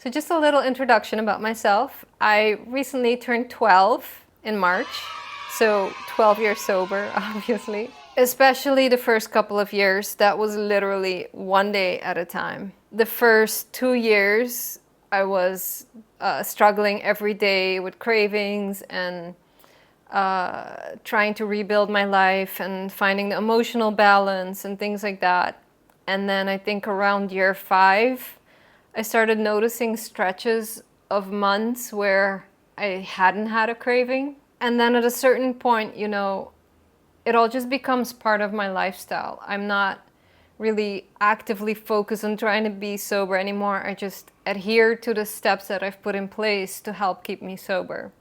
So just a little introduction about myself. I recently turned 12 in March, so 12 years sober, obviously. Especially the first couple of years, that was literally one day at a time. The first 2 years, I was struggling every day with cravings and trying to rebuild my life and finding the emotional balance and things like that. And then I think around year 5, I started noticing stretches of months where I hadn't had a craving. And then at a certain point, it all just becomes part of my lifestyle. I'm not really actively focused on trying to be sober anymore. I just adhere to the steps that I've put in place to help keep me sober.